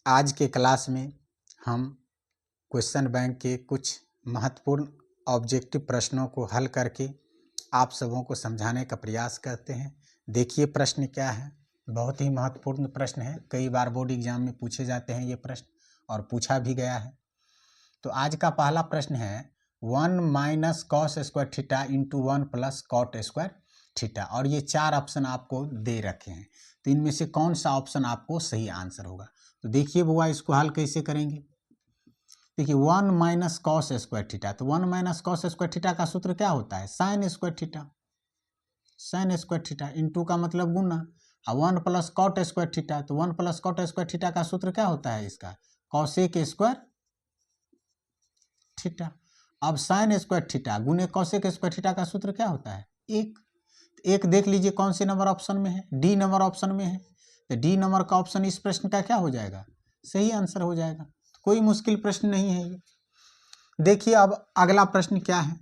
आज के क्लास में हम क्वेश्चन बैंक के कुछ महत्वपूर्ण ऑब्जेक्टिव प्रश्नों को हल करके आप सबों को समझाने का प्रयास करते हैं। देखिए प्रश्न क्या है, बहुत ही महत्वपूर्ण प्रश्न है, कई बार बोर्ड एग्जाम में पूछे जाते हैं ये प्रश्न और पूछा भी गया है। तो आज का पहला प्रश्न है 1 minus cos square theta into 1 plus cot square theta, और ये चार ऑप्शन आपको दे रखे हैं। तो इनमें से कौन सा ऑप्शन आपको सही आंसर होगा। तो देखिए बुआ, इसको हल कैसे करेंगे। देखिए 1 माइनस कॉस स्क्वायर थीटा, तो 1 माइनस कॉस स्क्वायर थीटा का सूत्र क्या होता है, sine square theta. Sine square theta into का मतलब गुना, और 1 प्लस कॉट स्क्वायर थीटा, तो 1 प्लस कॉट स्क्वायर थीटा का सूत्र क्या होता है इसका, कॉसेक स्क्वायर थीटा। अब साइन स्क्वायर थीटा गुने कॉसेक स्क्वायर थीटा का सूत्र क्या होता है, एक। एक देख लीजिए कौन से नंबर ऑप्शन में है, डी नंबर ऑप्शन में है। तो डी नंबर का ऑप्शन इस प्रश्न का क्या हो जाएगा, सही आंसर हो जाएगा। कोई मुश्किल प्रश्न नहीं है ये। देखिए अब अगला प्रश्न क्या है,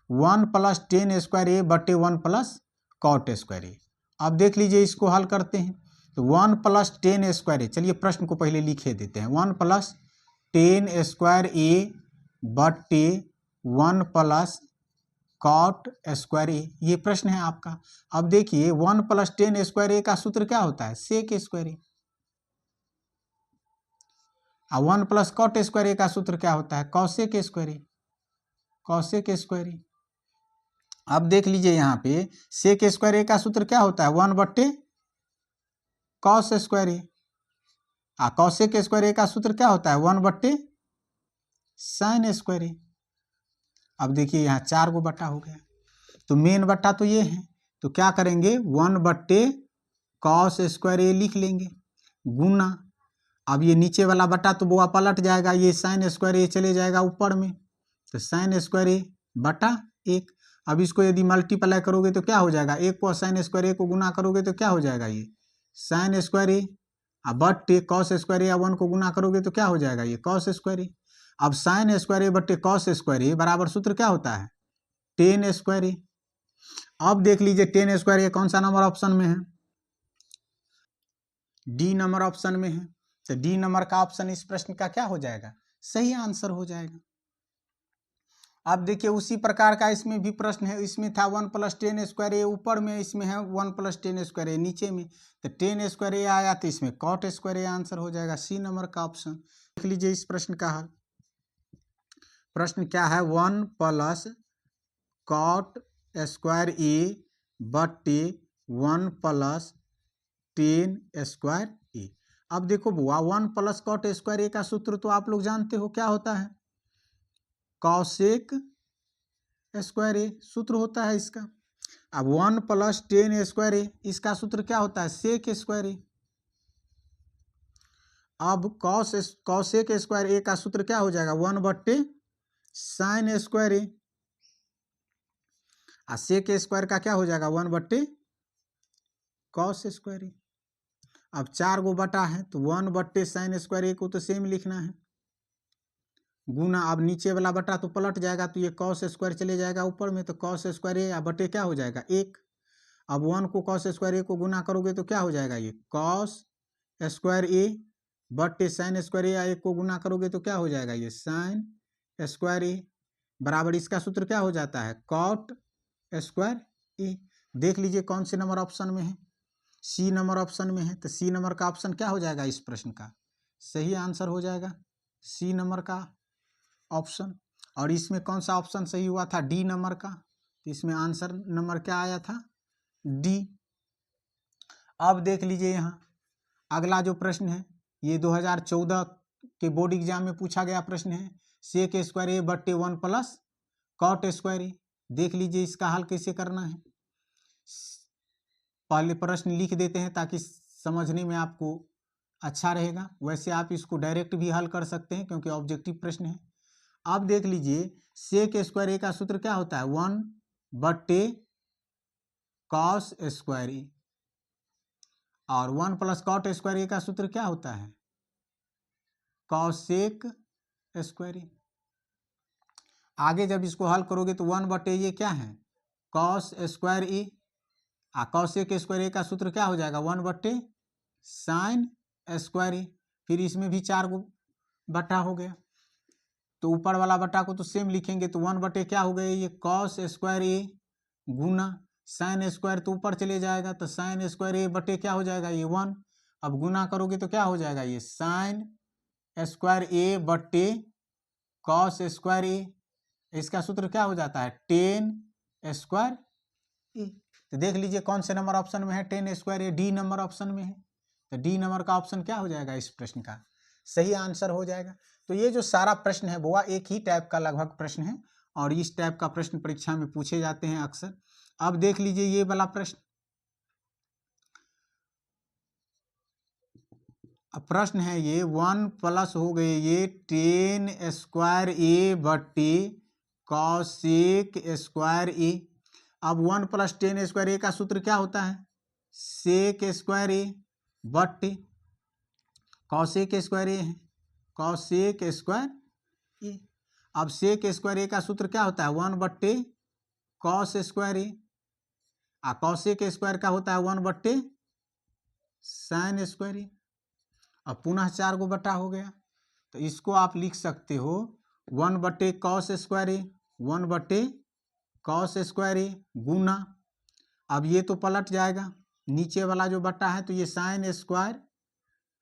1 प्लस टेन स्क्वायर ए बटे 1 प्लस कॉट स्क्वायर ए। अब देख लीजिए इसको हल करते हैं। तो 1 प्लस टेन स्क्वायर ए, चलिए प्रश्न को पहले लिखे देते हैं। 1 प्लस टेन स्क्वायर ए बटे 1 प्लस कॉट स्क्वायर ए, ये प्रश्न है आपका। अब देखिए 1 प्लस टेन स्क्वायर ए का सूत्र क्या होता है, सेक स्क्वायर ए। और 1 प्लस कॉट स्क्वायर ए का सूत्र क्या होता है, कॉसेक स्क्वायर ए, कॉसेक स्क्वायर ए। अब देख लीजिए यहाँ पे सेक स्क्वायर ए का सूत्र क्या होता है, 1 बट्टे कॉस स्क्वायर ए। कॉसेक स्क्वायर ए का सूत्र क्या होता है, 1 बट्टे साइन स्क्वायर ए। अब देखिए यहाँ 4 गो बट्टा हो गया, तो मेन बट्टा तो ये है, तो क्या करेंगे 1 बट्टे कॉस स्क्वायर ए लिख लेंगे, गुना। अब ये नीचे वाला बट्टा तो वो पलट जाएगा, ये साइन स्क्वायर ए चले जाएगा ऊपर में, तो साइन स्क्वायर ए बटा 1। अब इसको यदि मल्टीप्लाई करोगे तो क्या हो जाएगा, 1 को साइन स्क्वायर ए को गुना करोगे तो क्या हो जाएगा, ये साइन स्क्वायर ए। अब बट्टे कॉस स्क्वायर ए 1 को गुना करोगे तो क्या हो जाएगा, ये कॉस स्क्वायर ए। अब साइन स्क्वायर ए बट्टे कॉस स्क्वायर ए बराबर सूत्र क्या होता है, टेन स्क्वायर ए। अब देख लीजिए टेन स्क्वायर ए कौन सा नंबर ऑप्शन में है, डी नंबर ऑप्शन में है। तो डी नंबर का ऑप्शन इस प्रश्न का क्या हो जाएगा, सही आंसर हो जाएगा। अब देखिए उसी प्रकार का इसमें भी प्रश्न है, इसमें था 1 प्लस टेन स्क्वायर ए ऊपर में, इसमें है 1 प्लस टेन स्क्वायर ए नीचे में। तो टेन स्क्वायर ए आया तो इसमें कॉट स्क्वायर ए आंसर हो जाएगा, सी नंबर का ऑप्शन। देख लीजिए इस प्रश्न का हल। प्रश्न क्या है, 1 प्लस कॉट स्क्वायर ए बट्टे 1 प्लस टेन स्क्वायर ए। अब देखो बुआ 1 प्लस कॉट स्क्वायर ए का सूत्र तो आप लोग जानते हो क्या होता है, कॉसेक स्क्वायर ए सूत्र होता है इसका। अब 1 प्लस टेन स्क्वायर ए, इसका सूत्र क्या होता है, सेक स्क्वायर ए। अब कॉसेक स्क्वायर ए का सूत्र क्या हो जाएगा, 1 बट्टे साइन स्क्वायर ए। और सेक स्क्वायर का क्या हो जाएगा, 1 बट्टे कॉस स्क्वायर ए। अब 4 गो बटा है, तो 1 बट्टे साइन स्क्वायर ए को तो सेम लिखना है, गुना। अब नीचे वाला बटा तो पलट जाएगा, तो ये कॉस स्क्वायर चले जाएगा ऊपर में, तो कॉस स्क्वायर ए बटे क्या हो जाएगा, 1। अब 1 को कॉस स्क्वायर ए को गुना करोगे तो क्या हो जाएगा, ये कॉस स्क्वायर ए बटे साइन स्क्वायर ए, 1 को गुना करोगे तो क्या हो जाएगा, ये साइन स्क्वायर ए बराबर इसका सूत्र क्या हो जाता है, कॉट स्क्वायर ए। देख लीजिए कौन से नंबर ऑप्शन में है, सी नंबर ऑप्शन में है। तो सी नंबर का ऑप्शन क्या हो जाएगा इस प्रश्न का, सही आंसर हो जाएगा सी नंबर का ऑप्शन। और इसमें कौन सा ऑप्शन सही हुआ था, डी नंबर का। तो इसमें आंसर नंबर क्या आया था, डी। अब देख लीजिए यहाँ अगला जो प्रश्न है, ये 2014 के बोर्ड एग्जाम में पूछा गया प्रश्न है, सेक स्क्वायर ए बट्टे 1 प्लस कॉट स्क्वायर ए। देख लीजिए इसका हल कैसे करना है, पहले प्रश्न लिख देते हैं ताकि समझने में आपको अच्छा रहेगा। वैसे आप इसको डायरेक्ट भी हल कर सकते हैं क्योंकि ऑब्जेक्टिव प्रश्न है। अब देख लीजिए सेक स्क्वायर ए का सूत्र क्या होता है, 1 बट्टे कॉस स्क्वायर ए, और 1 प्लस कॉट स्क्वायर ए का सूत्र क्या होता है, कॉसेक स्क्वायर ए। आगे जब इसको हल करोगे तो 1 बटे ये क्या है, कॉस स्क्वायर ए, कॉसेक स्क्वायर ए का सूत्र क्या हो जाएगा, 1 बट्टे साइन स्क्वायर ए। फिर इसमें भी 4 गो बटा हो गया, तो ऊपर वाला बटा को तो सेम लिखेंगे, तो 1 बटे क्या हो गया ये कॉस स्क्वायर ए गुना साइन स्क्वायर, तो ऊपर चले जाएगा, तो साइन स्क्वायर ए बटे क्या हो जाएगा ये 1। अब गुना करोगे तो क्या हो जाएगा ये साइन स्क्वायर ए बटे कॉस स्क्वायर ए, इसका सूत्र क्या हो जाता है 10 स्क्वायर ए। तो देख लीजिए कौन से नंबर ऑप्शन में है 10 स्क्वायर ए, डी नंबर ऑप्शन में है, तो डी नंबर का ऑप्शन क्या हो जाएगा इस प्रश्न का सही आंसर हो जाएगा। तो ये जो सारा प्रश्न है वो एक ही टाइप का लगभग प्रश्न है और इस टाइप का प्रश्न परीक्षा में पूछे जाते हैं अक्सर। अब देख लीजिए ये वाला प्रश्न, अब प्रश्न है ये 1 प्लस हो गए ये 10 स्क्वायर ए बटे कॉसेक स्क्वायर ए। अब 1 प्लस 10 स्क्वायर ए का सूत्र क्या होता है सेक स्क्वायर ए बटे कॉसेक स्क्वायर ए है कॉसेक स्क्वायर ए। अब सेक स्क्वायर ए का सूत्र क्या होता है 1 बट्टे कॉस स्क्वायर ए, कॉसेक स्क्वायर का होता है 1 बट्टे साइन स्क्वायर ए। अब पुनः 4 गो बटा हो गया, तो इसको आप लिख सकते हो 1 बट्टे कॉस स्क्वायर ए 1 बट्टे कॉस स्क्वायर ए गुना, अब ये तो पलट जाएगा, नीचे वाला जो बटा है तो ये साइन स्क्वायर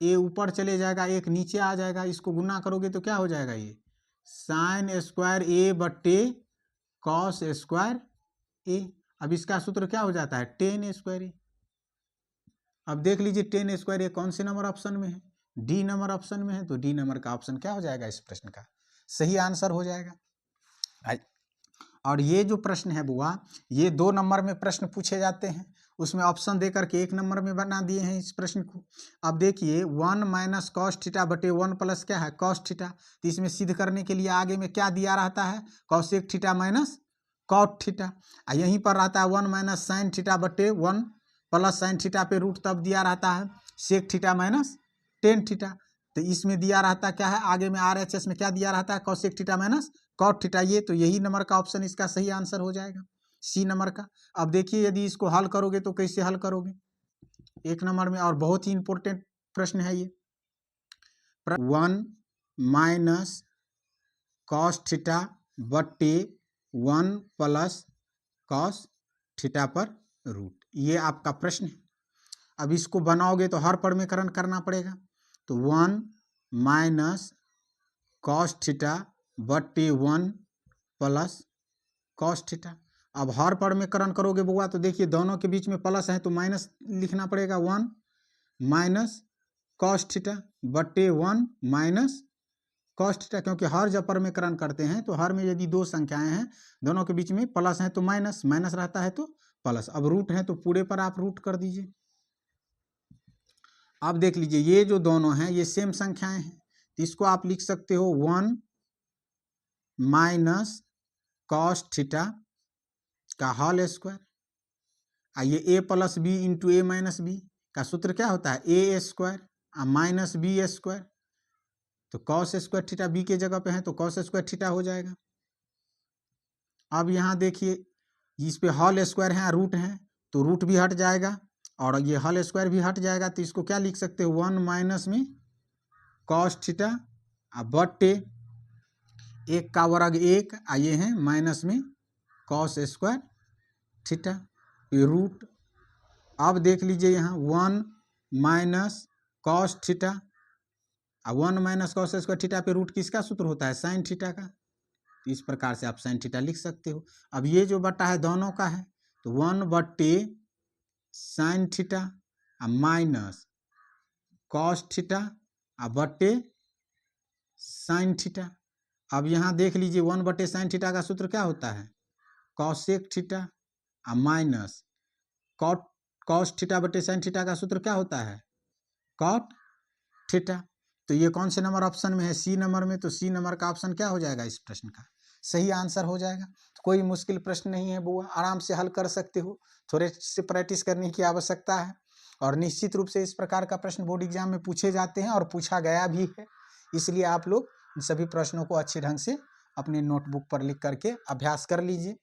ए ऊपर चले जाएगा, एक नीचे आ जाएगा, इसको गुना करोगे तो क्या हो जाएगा ये साइन स्क्वायर ए बट्टे कॉस स्क्वायर ए। अब इसका सूत्र क्या हो जाता है 10 स्क्वायर ए। अब देख लीजिए 10 स्क्वायर ए कौन से नंबर ऑप्शन में है डी नंबर ऑप्शन में है, तो डी नंबर का ऑप्शन क्या हो जाएगा इस प्रश्न का सही आंसर हो जाएगा। और ये जो प्रश्न है बुआ ये 2 नंबर में प्रश्न पूछे जाते हैं, उसमें ऑप्शन दे करके 1 नंबर में बना दिए हैं इस प्रश्न को। अब देखिए 1 माइनस कॉस थीटा बटे 1 प्लस क्या है कॉस थीटा, तो इसमें सिद्ध करने के लिए आगे में क्या दिया रहता है cosec theta minus cot theta, यहीं पर रहता है 1 माइनस साइन थीटा बटे 1 प्लस साइन थीटा पे रूट तब दिया रहता है sec theta minus ten theta, तो इसमें दिया रहता क्या है आगे में RHS में क्या दिया रहता है cosec theta minus cot theta, ये तो यही नंबर का ऑप्शन इसका सही आंसर हो जाएगा सी नंबर का। अब देखिए यदि इसको हल करोगे तो कैसे हल करोगे 1 नंबर में, और बहुत ही इंपॉर्टेंट प्रश्न है ये 1 माइनस कॉस थीटा बटे 1 प्लस कॉस थीटा पर रूट, ये आपका प्रश्न है। अब इसको बनाओगे तो हर परमीकरण करना पड़ेगा, तो 1 माइनस कॉस थीटा बट्टे 1 प्लस कॉस थीटा। अब हर परमीकरण करोगे बुआ तो देखिए दोनों के बीच में प्लस है तो माइनस लिखना पड़ेगा 1 माइनस कॉस थीटा बट्टे 1 माइनस कॉस थीटा, क्योंकि हर जब परमीकरण करते हैं तो हर में यदि 2 संख्याएं हैं दोनों के बीच में प्लस है तो माइनस, माइनस रहता है तो प्लस, अब रूट है तो पूरे पर आप रूट कर दीजिए। अब देख लीजिए ये जो दोनों हैं ये सेम संख्याएं हैं, तो इसको आप लिख सकते हो 1 माइनस कॉस थीटा का होल स्क्वायर, ये ए प्लस बी इंटू ए माइनस बी का सूत्र क्या होता है ए स्क्वायर माइनस बी स्क्वायर, तो कॉस स्क्वायर थीटा बी के जगह पे है तो कॉस स्क्वायर थीटा हो जाएगा। अब यहाँ देखिए इस पे होल स्क्वायर है रूट है तो रूट भी हट जाएगा और ये होल स्क्वायर भी हट जाएगा, तो इसको क्या लिख सकते हो 1 माइनस में कॉस थीटा बट्टे 1 का वर्ग 1 ये है माइनस में कॉस स्क्वायर थीटा रूट। अब देख लीजिए यहाँ 1 minus cos theta 1 minus cos square theta पे रूट किसका सूत्र होता है साइन थीटा का, तो इस प्रकार से आप साइन थीटा लिख सकते हो। अब ये जो बटा है दोनों का है तो 1 बट्टे sine theta minus cos theta बट्टे साइन थीटा। अब यहाँ देख लीजिए 1 बट्टे साइन थीटा का सूत्र क्या होता है cosec theta minus cot cos theta बट्टे साइन थीटा का सूत्र क्या होता है कॉट थीटा, तो ये कौन से नंबर ऑप्शन में है सी नंबर में, तो सी नंबर का ऑप्शन क्या हो जाएगा इस प्रश्न का सही आंसर हो जाएगा। तो कोई मुश्किल प्रश्न नहीं है बुआ, आराम से हल कर सकते हो, थोड़े से प्रैक्टिस करने की आवश्यकता है और निश्चित रूप से इस प्रकार का प्रश्न बोर्ड एग्जाम में पूछे जाते हैं और पूछा गया भी है, इसलिए आप लोग सभी प्रश्नों को अच्छे ढंग से अपने नोटबुक पर लिख करके अभ्यास कर लीजिए।